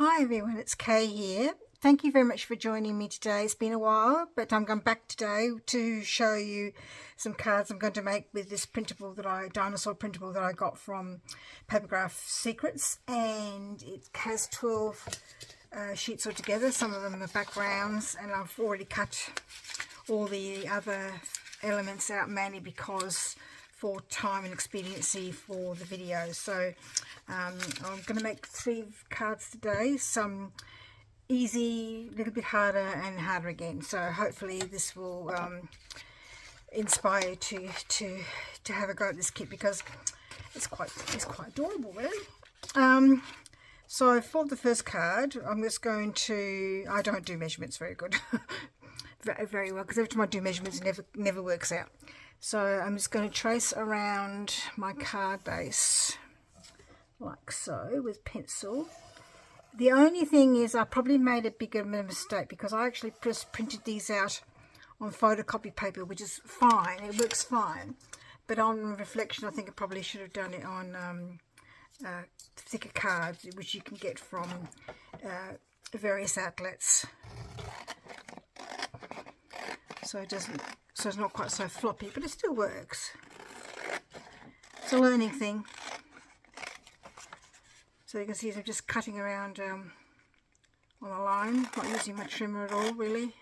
Hi everyone, it's Kay here. Thank you very much for joining me today. It's been a while, but I'm going back today to show you some cards I'm going to make with this Dinosaur Printable that I got from Papercraft Secrets, and it has 12 sheets altogether. Some of them are backgrounds, and I've already cut all the other elements out mainly because for time and expediency for the video. So I'm going to make 3 cards today, some easy, a little bit harder, and harder again. So hopefully this will inspire you to have a go at this kit, because it's quite adorable, really. So for the first card, I'm just going to, I don't do measurements very good, very well, because every time I do measurements it never works out. So I'm just going to trace around my card base like so with pencil. The only thing is I probably made a bigger mistake, because I actually just printed these out on photocopy paper, which is fine, it works fine, but on reflection I think I probably should have done it on thicker cards, which you can get from various outlets, so it's not quite so floppy, but it still works. It's a learning thing. So you can see I'm just cutting around on a line, not using my trimmer at all, really.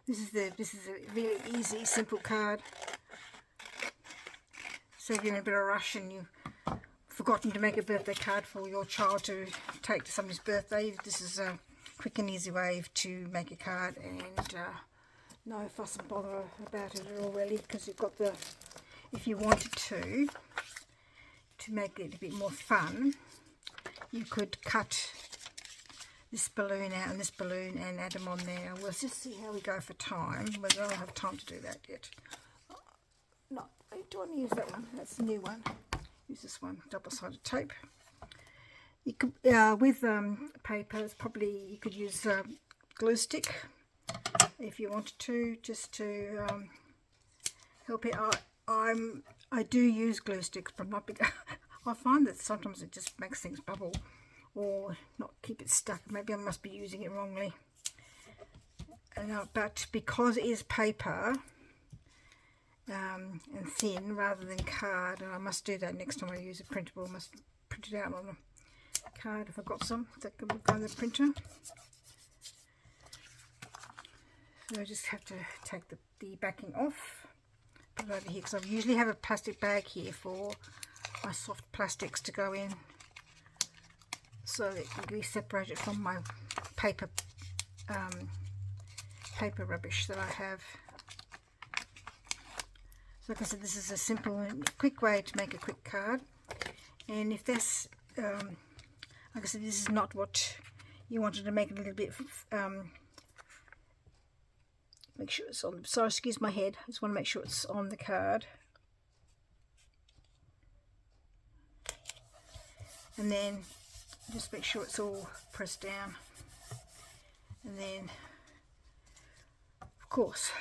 This is a really easy, simple card. So if you're in a bit of a rush and you've forgotten to make a birthday card for your child to take to somebody's birthday, this is a quick and easy way to make a card, and no fuss and bother about it at all, really, because you've got the, if you wanted to make it a bit more fun, you could cut this balloon out and this balloon and add them on there. We'll just see how we go for time, whether I'll have time to do that yet. No, I don't want to use that one, that's the new one. Use this one, double-sided tape. You could, with papers, probably you could use glue stick if you wanted to, just to help it out. I do use glue sticks, but I'm not big. I find that sometimes it just makes things bubble or not keep it stuck. Maybe I must be using it wrongly. But because it is paper and thin rather than card, and I must do that next time I use a printable. I must print it out on a card if I've got some that can go in the printer. So I just have to take the backing off, put it over here, because I usually have a plastic bag here for my soft plastics to go in, so that it can be separated from my paper rubbish that I have. So like I said, this is a simple and quick way to make a quick card. And if this, like I said, this is not what you wanted to make it a little bit, make sure it's on, sorry, excuse my head, I just want to make sure it's on the card. And then just make sure it's all pressed down. And then, of course,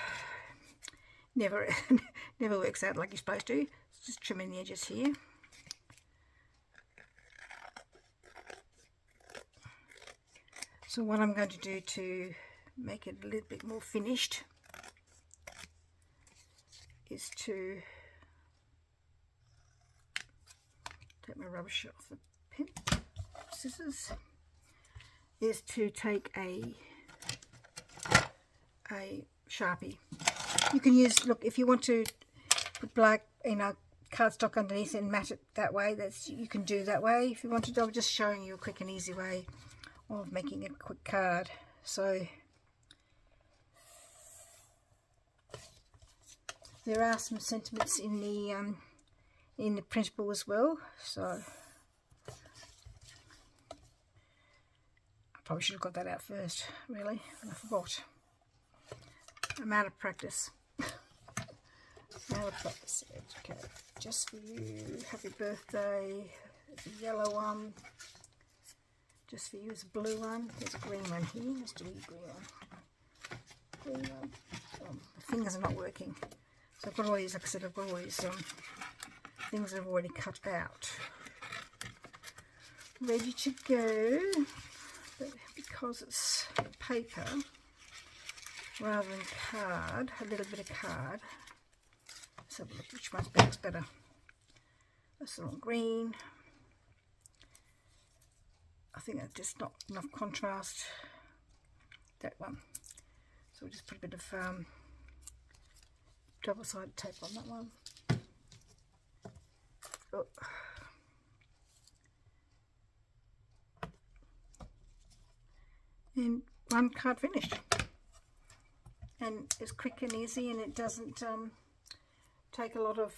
never works out like you're supposed to. Just trimming the edges here. So what I'm going to do to make it a little bit more finished is to take my rubbish off the pen, scissors, is to take a Sharpie. You can use, look, if you want to put black, cardstock underneath and mat it that way, you can do that way if you want to. I'm just showing you a quick and easy way of making a quick card. So there are some sentiments in the printable as well, so I probably should have got that out first, really, and I forgot. I'm out of practice. Okay, just for you, happy birthday. There's a yellow one. Just for you is a blue one. There's a green one here. Let's do a green one. Green one. The fingers are not working. So I've got all these, like I said, I've got all these things that I've already cut out. ready to go, but because it's paper rather than card, a little bit of card. Let's have a look which one looks better. That's the wrong green. I think that's just not enough contrast. That one. So we'll just put a bit of double-sided tape on that one. Oh. And one card finished. And it's quick and easy, and it doesn't take a lot of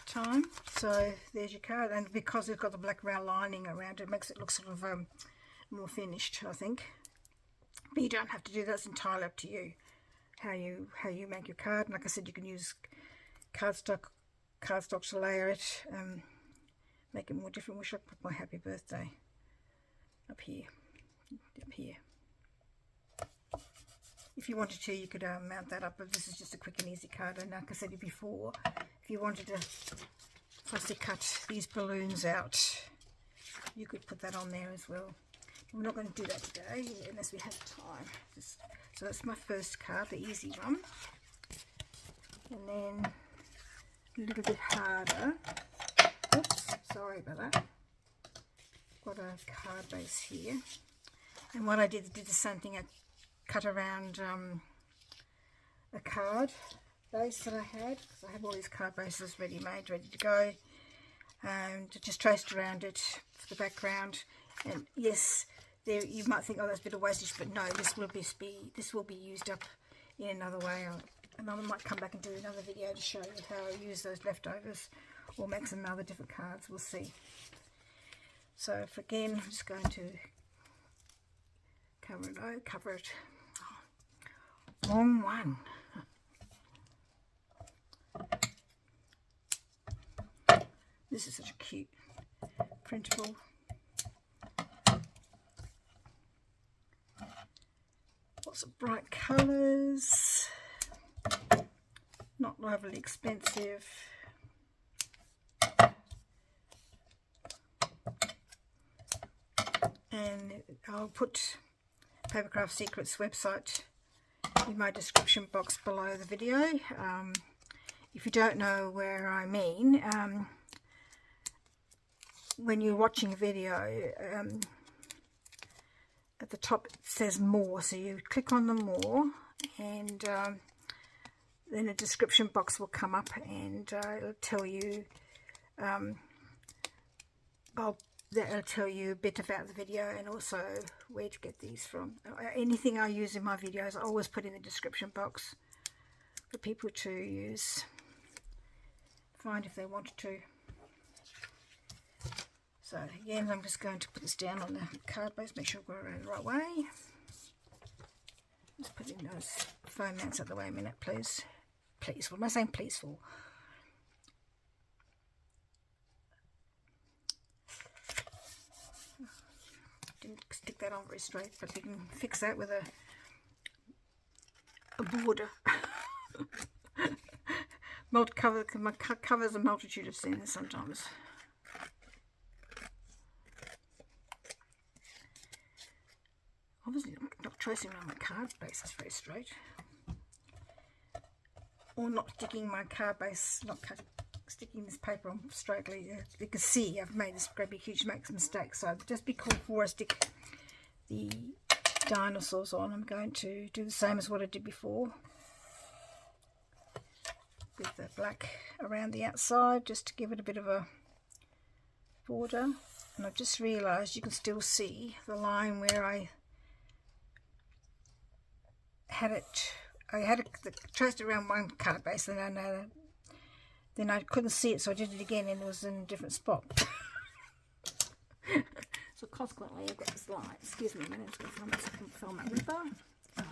time. So there's your card, and because it's got the black round lining around it, it makes it look sort of more finished, I think. But you don't have to do that. It's entirely up to you how you make your card. And like I said, you can use cardstock to layer it, make it more different. Wish I put my happy birthday up here. If you wanted to, you could mount that up, but this is just a quick and easy card. And like I said before, if you wanted to fussy cut these balloons out, you could put that on there as well. We're not going to do that today unless we have time. So that's my first card, the easy one. And then a little bit harder. Oops, sorry about that. Got a card base here. And what I did the same thing. I cut around a card base that I had, because I have all these card bases ready made, ready to go, and just traced around it for the background. And yes, there you might think, oh, that's a bit of wastage, but no, this will be used up in another way. And I might come back and do another video to show you how I use those leftovers or make some other different cards. We'll see. So again, I'm just going to cover it. Oh, long one. This is such a cute printable. Lots of bright colours. Not overly expensive. And I'll put Papercraft Secrets website in my description box below the video. If you don't know where I mean, when you're watching a video, at the top it says more, so you click on the more, and then a description box will come up, and it'll tell you that'll tell you a bit about the video and also where to get these from. Anything I use in my videos I always put in the description box for people to use, find if they wanted to. So again, I'm just going to put this down on the card base, make sure I've got it the right way. Just put in those foam mounts out of the way a minute, please. Please, what am I saying please for? Didn't stick that on very straight, but you can fix that with a border. My covers a multitude of sins sometimes. Obviously not tracing around my card base is very straight, or not sticking my card base, sticking this paper on straightly. You can see I've made this great big huge mistake. So just before I stick the dinosaurs on, I'm going to do the same as what I did before with the black around the outside, just to give it a bit of a border. And I've just realised you can still see the line where I had it traced around one card base, and then I couldn't see it, so I did it again, and it was in a different spot. So consequently, I've got this line. Excuse me a minute, I'm going to fill my ripper. Oh.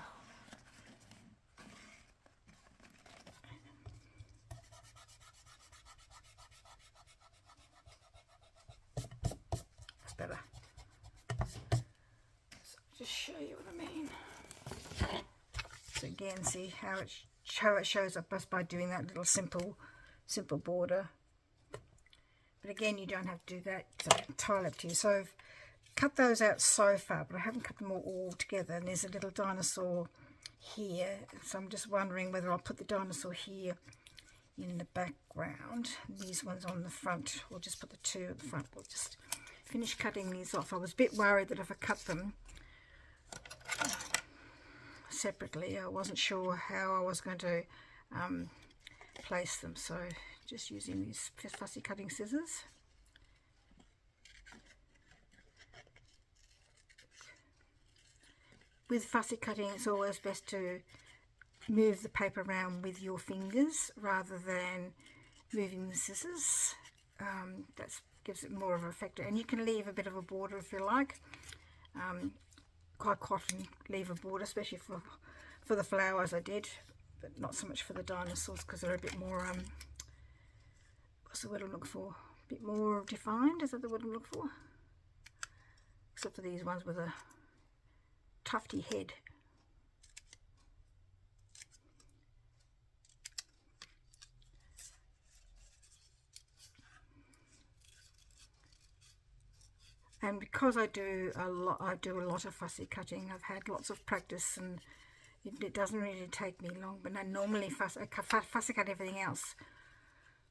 That's better. So just show you what I mean. So again, see how it shows up just by doing that little simple border. But again, you don't have to do that. It's entirely up to you. So I've cut those out so far, but I haven't cut them all together. And there's a little dinosaur here. So I'm just wondering whether I'll put the dinosaur here in the background. These ones on the front. We'll just put the two at the front. We'll just finish cutting these off. I was a bit worried that if I cut them separately, I wasn't sure how I was going to place them. So just using these fussy cutting scissors. With fussy cutting, it's always best to move the paper around with your fingers rather than moving the scissors. That gives it more of an effect, and you can leave a bit of a border if you like. Quite often leave a border, especially for the flowers I did, but not so much for the dinosaurs because they're a bit more what's the word I'm looking for? A bit more defined, is that the word I'm looking for? Except for these ones with a tufty head. And because I do a lot of fussy cutting, I've had lots of practice, and it doesn't really take me long. But I normally fussy cut everything else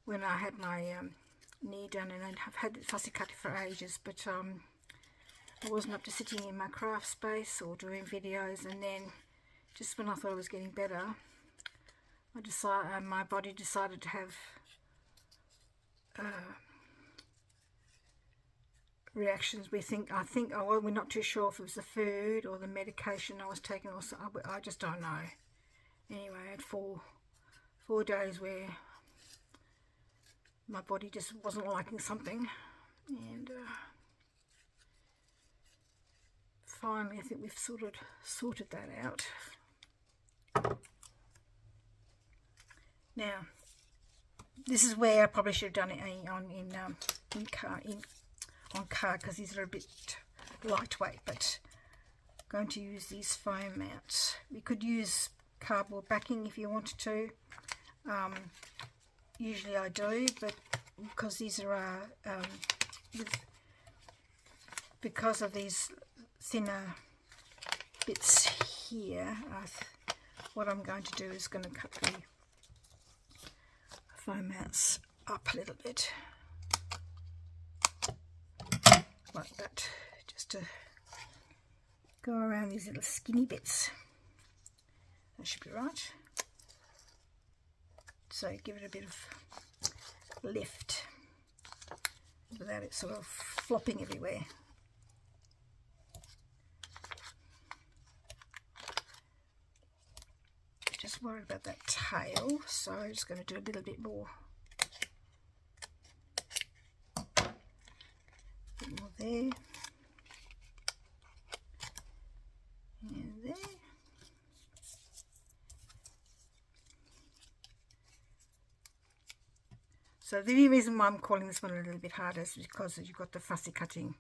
when I had my knee done, and I've had fussy cutting for ages. But I wasn't up to sitting in my craft space or doing videos, and then just when I thought I was getting better, my body decided to have reactions. I think oh, we're not too sure if it was the food or the medication I was taking, or so, I just don't know. Anyway, I had four days where my body just wasn't liking something, and finally I think we've sorted that out. Now this is where I probably should have done it on card, because these are a bit lightweight, but I'm going to use these foam mounts. You could use cardboard backing if you wanted to. Usually I do, but because these are because of these thinner bits here, what I'm going to do is going to cut the foam mounts up a little bit like that, just to go around these little skinny bits. That should be right. So give it a bit of lift without it sort of flopping everywhere. Just worried about that tail, so I'm just going to do a little bit more. There and there. So the reason why I'm calling this one a little bit harder is because you've got the fussy cutting,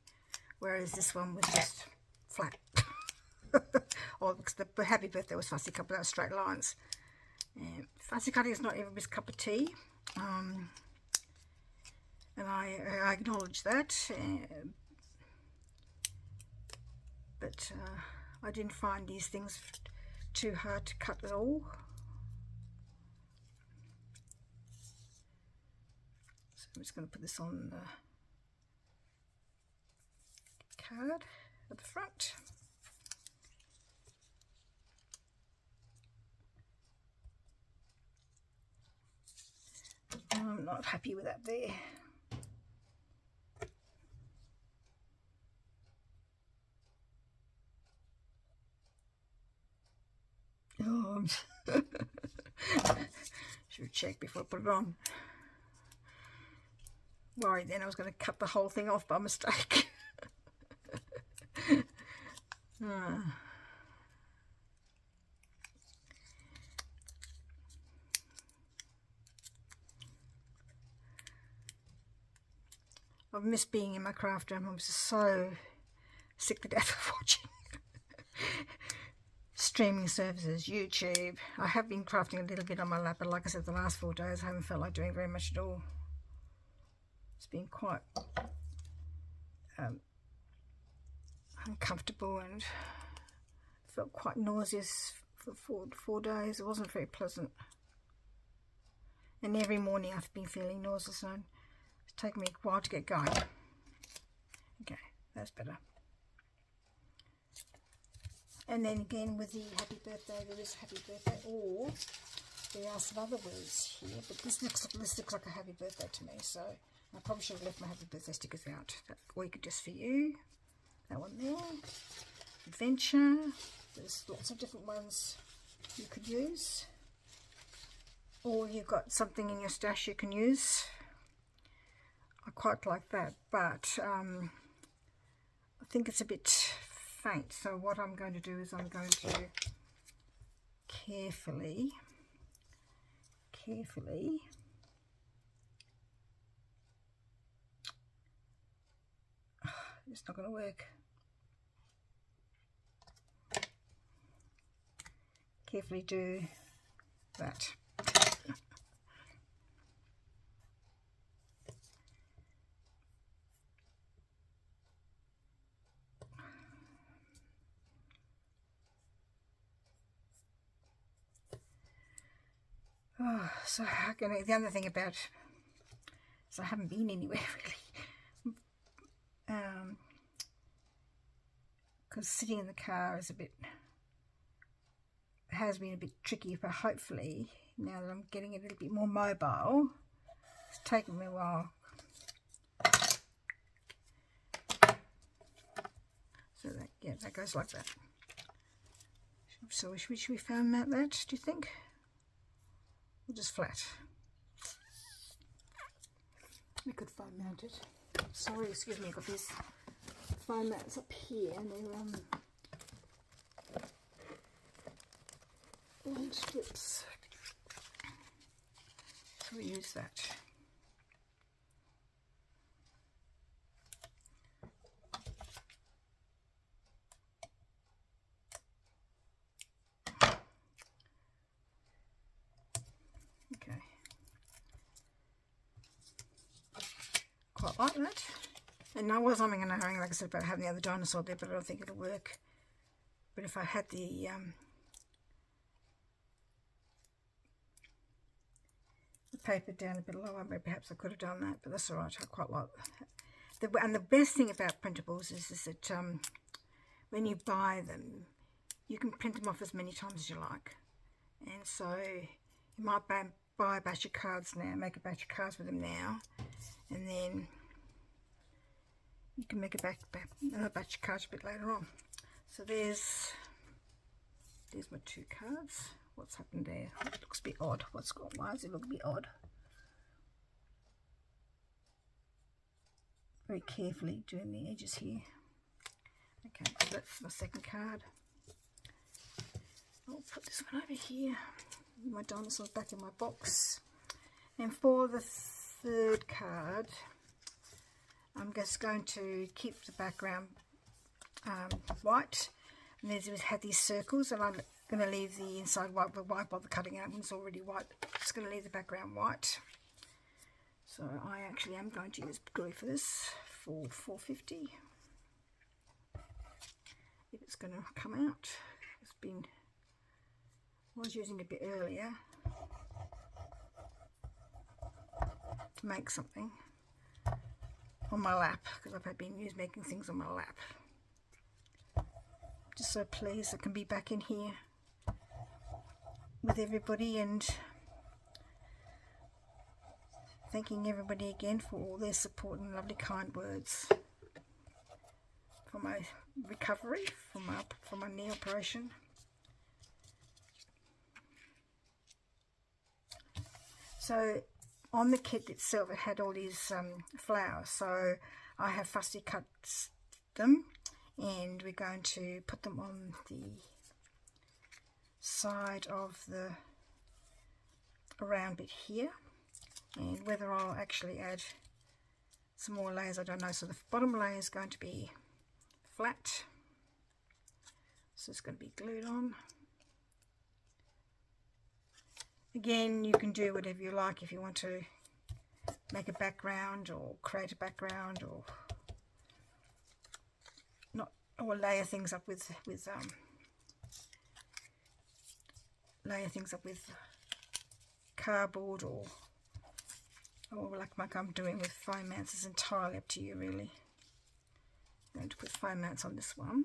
whereas this one was just flat. Or because the happy birthday was fussy cut without straight lines. Fussy cutting is not everybody's cup of tea, and I acknowledge that. But I didn't find these things too hard to cut at all. So I'm just going to put this on the card at the front. I'm not happy with that there. Oh, should have checked before I put it on. Worried then I was going to cut the whole thing off by mistake. I've missed being in my craft room. I'm so sick to death of watching streaming services, YouTube. I have been crafting a little bit on my lap, but like I said, the last 4 days I haven't felt like doing very much at all. It's been quite uncomfortable and felt quite nauseous for four days. It wasn't very pleasant. And every morning I've been feeling nauseous, and it's taken me a while to get going. Okay, that's better. And then again with the happy birthday, there is happy birthday, or there are some other words here, but this looks like a happy birthday to me, so I probably should have left my happy birthday stickers out. That week just for you. That one there. Adventure. There's lots of different ones you could use. Or you've got something in your stash you can use. I quite like that, but I think it's a bit faint. So what I'm going to do is I'm going to carefully, it's not going to work. Carefully do that. Oh, so the other thing about is I haven't been anywhere really, because sitting in the car is has been a bit tricky, but hopefully now that I'm getting a little bit more mobile, it's taken me a while. So that goes like that. So should we fan mount that, do you think? Or just flat? We could foam mount it. Sorry, excuse me, I've got these foam mats up here and they're old strips. So we use that. Okay. Quite like that. And I was umming and ahhing, like I said, about having the other dinosaur there, but I don't think it'll work. But if I had the paper down a bit lower, maybe perhaps I could have done that, but that's all right. I quite like that. And the best thing about printables is that when you buy them, you can print them off as many times as you like. And so you might buy a batch of cards now, make a batch of cards with them now, and then you can make another batch of cards a bit later on. So there's my two cards. What's happened there? It looks a bit odd. Why does it look a bit odd? Very carefully doing the edges here. Okay, so that's my second card. I'll put this one over here. My dinosaur's back in my box. And for the third card, I'm just going to keep the background white. And we had these circles, and I'm going to leave the inside white, but why bother cutting out? It's already white. Just going to leave the background white. So I actually am going to use glue for this for $4.50. If it's going to come out, I was using it a bit earlier to make something on my lap, because I've been making things on my lap. Just so pleased I can be back in here with everybody, and thanking everybody again for all their support and lovely kind words for my recovery from my knee operation. So on the kit itself, it had all these flowers, so I have fussy cut them, and we're going to put them on the side of the round bit here. And whether I'll actually add some more layers, I don't know. So the bottom layer is going to be flat, so it's going to be glued on. Again, you can do whatever you like. If you want to make a background or create a background, or not, or layer things up with cardboard, or like I'm doing with foam mounts. It's entirely up to you, really. I'm going to put foam mounts on this one.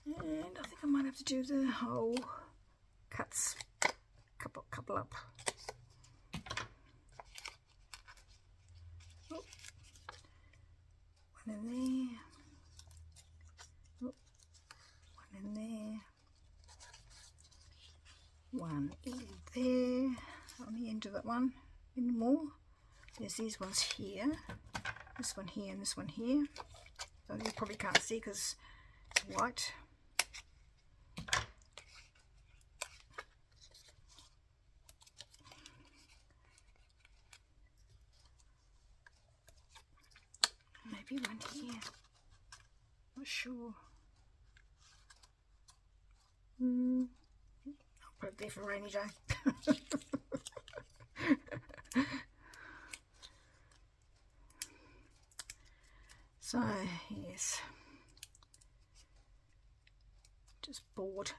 And I think I might have to do the whole cuts, couple up. Oh, one in there. Oh, one in there. One in there. On the end of that one. Any more? There's these ones here. This one here and this one here. So you probably can't see because it's white. Maybe one here. Not sure. I'll put it there for a rainy day. So, yes. Just bored.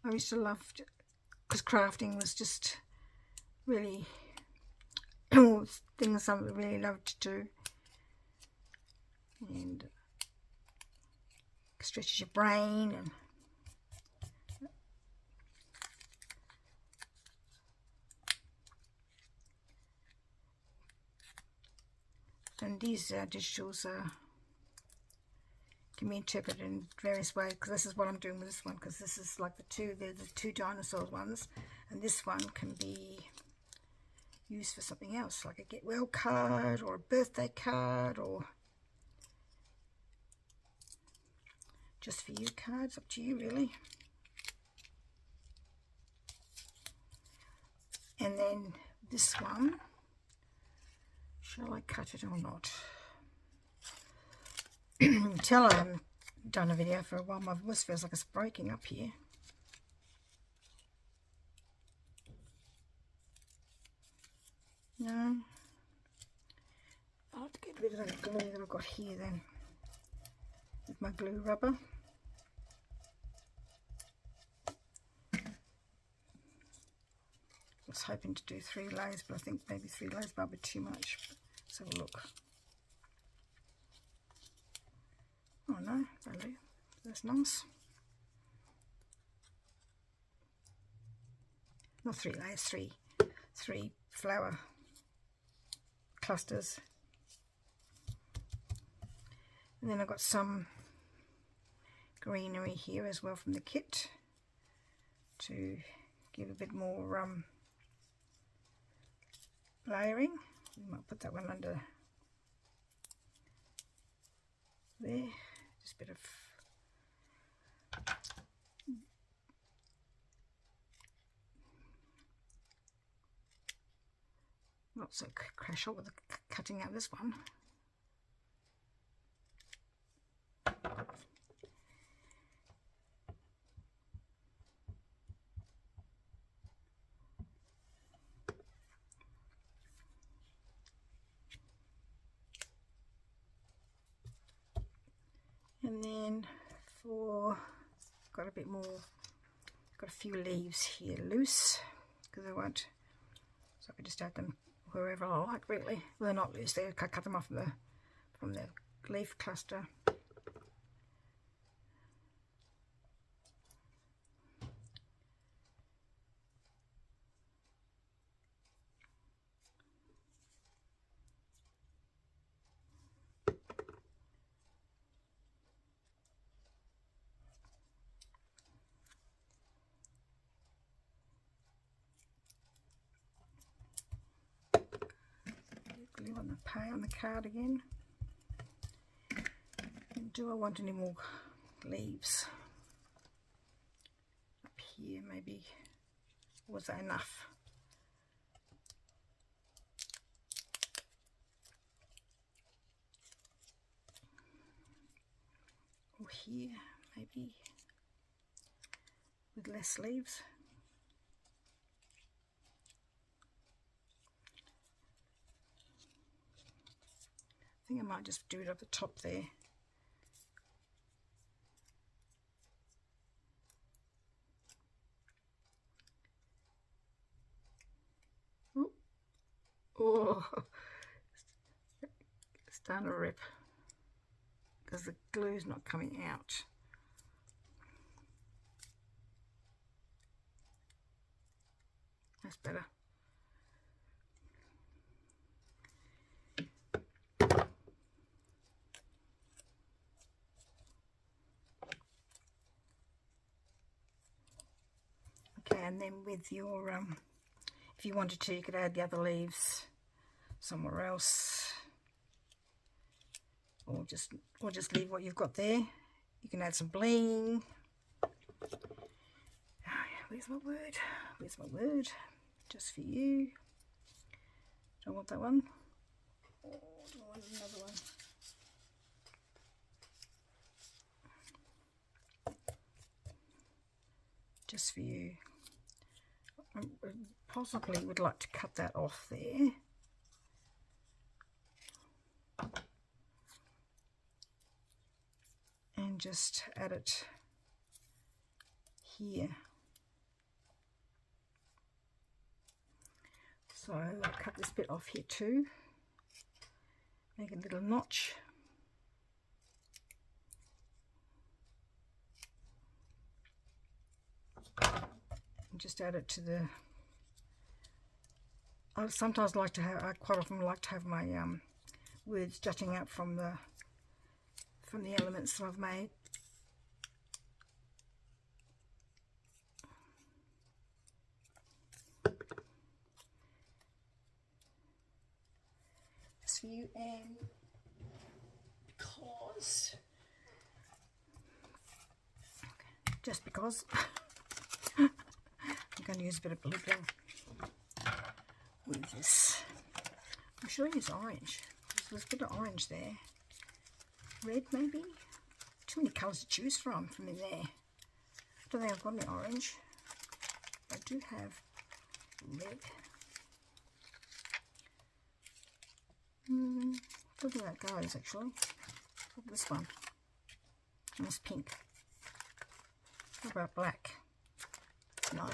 I used to love, because crafting was just really things I really loved to do. And stretches your brain, and these digitals can be interpreted in various ways, because this is what I'm doing with this one, because this is like they're the two dinosaur ones, and this one can be used for something else, like a get well card or a birthday card, or just for you cards. Up to you, really. And then this one, shall I cut it or not? Tell I haven't done a video for a while. My voice feels like it's breaking up here. No. I'll have to get rid of the glue that I've got here then, with my glue rubber. I was hoping to do 3 layers, but I think maybe 3 layers might be too much. Let's have a look. Oh no, that'll, that's nice. Not 3 layers, three flower clusters. And then I've got some greenery here as well from the kit to give a bit more layering. We might put that one under there. Just a bit of not so crucial with the cutting out this one. And then got a bit more, got a few leaves here loose, because I won't, so I can just add them wherever I like, really. Well, they're not loose, I cut them off from the leaf cluster. Glue on the on the card again. And do I want any more leaves up here? Maybe. Was that enough? here maybe with less leaves. I think I might just do it at the top there. Ooh. Oh, it's starting to rip because the glue's not coming out. That's better. Okay, and then with your, if you wanted to, you could add the other leaves somewhere else, or just leave what you've got there. You can add some bling. Oh, yeah, where's my word? Where's my word? Just for you. Do I want that one? Oh, do I want another one? Just for you. I possibly would like to cut that off there. And just add it here. So I'll cut this bit off here too. Make a little notch. And just add it to the, I sometimes like to have, I quite often like to have my words jutting out from the elements that I've made. Just for you, and because, okay, just because I'm going to use a bit of blue glue with this. I should use orange. There's a bit of orange there. Red maybe? Too many colours to choose from in there. I don't think I've got any orange. I do have red. I don't think that goes actually. What this one? And this pink. What about black? No.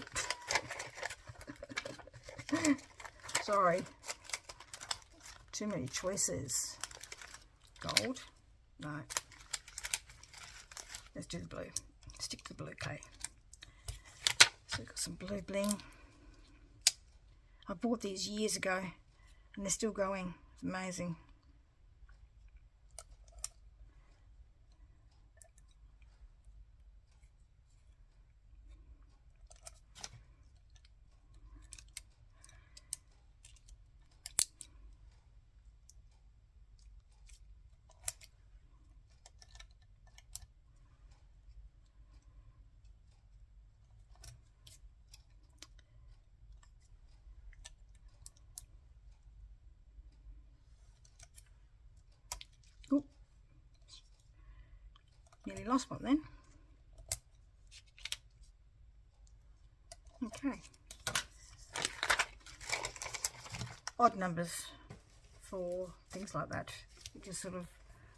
Sorry. Too many choices. Gold? No. Let's do the blue. Stick to the blue, okay. So we've got some blue bling. I bought these years ago and they're still going. It's amazing. Oop. Nearly lost one then. Okay. Odd numbers for things like that. It just sort of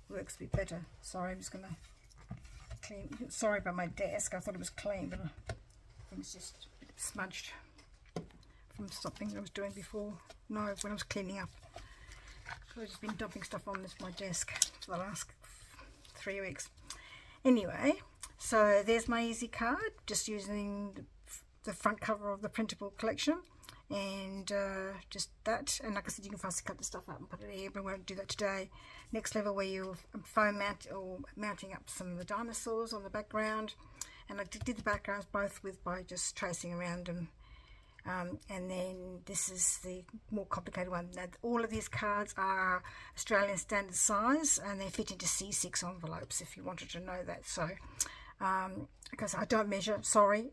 works a bit better. Sorry, I'm just going to clean. Sorry about my desk. I thought it was clean, but I think it's just a bit smudged from something I was doing before. No, when I was cleaning up. I've just been dumping stuff on my desk for the last 3 weeks. Anyway, so there's my easy card, just using the front cover of the printable collection, and just that. And like I said, you can fast cut the stuff up and put it here, but we won't do that today. Next level, where you're foam mount or mounting up some of the dinosaurs on the background, and I did the backgrounds both by just tracing around them. And then this is the more complicated one. Now, all of these cards are Australian standard size and they fit into C6 envelopes, if you wanted to know that. So because I don't measure, sorry.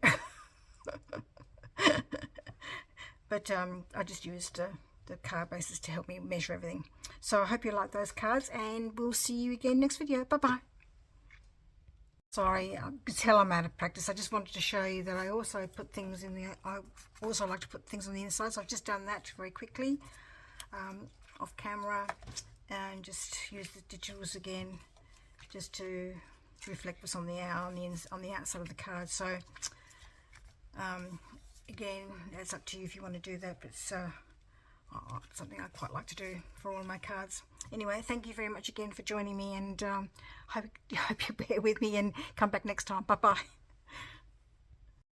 But I just used the card bases to help me measure everything. So I hope you like those cards, and we'll see you again next video. Bye bye. Sorry, I could tell I'm out of practice. I just wanted to show you that I also put things in the, I also like to put things on the inside, so I've just done that very quickly off camera, and just use the digitals again just to reflect what's on the outside of the card. So again, it's up to you if you want to do that, but it's something I quite like to do for all my cards. Anyway, thank you very much again for joining me, and hope you bear with me and come back next time. Bye bye.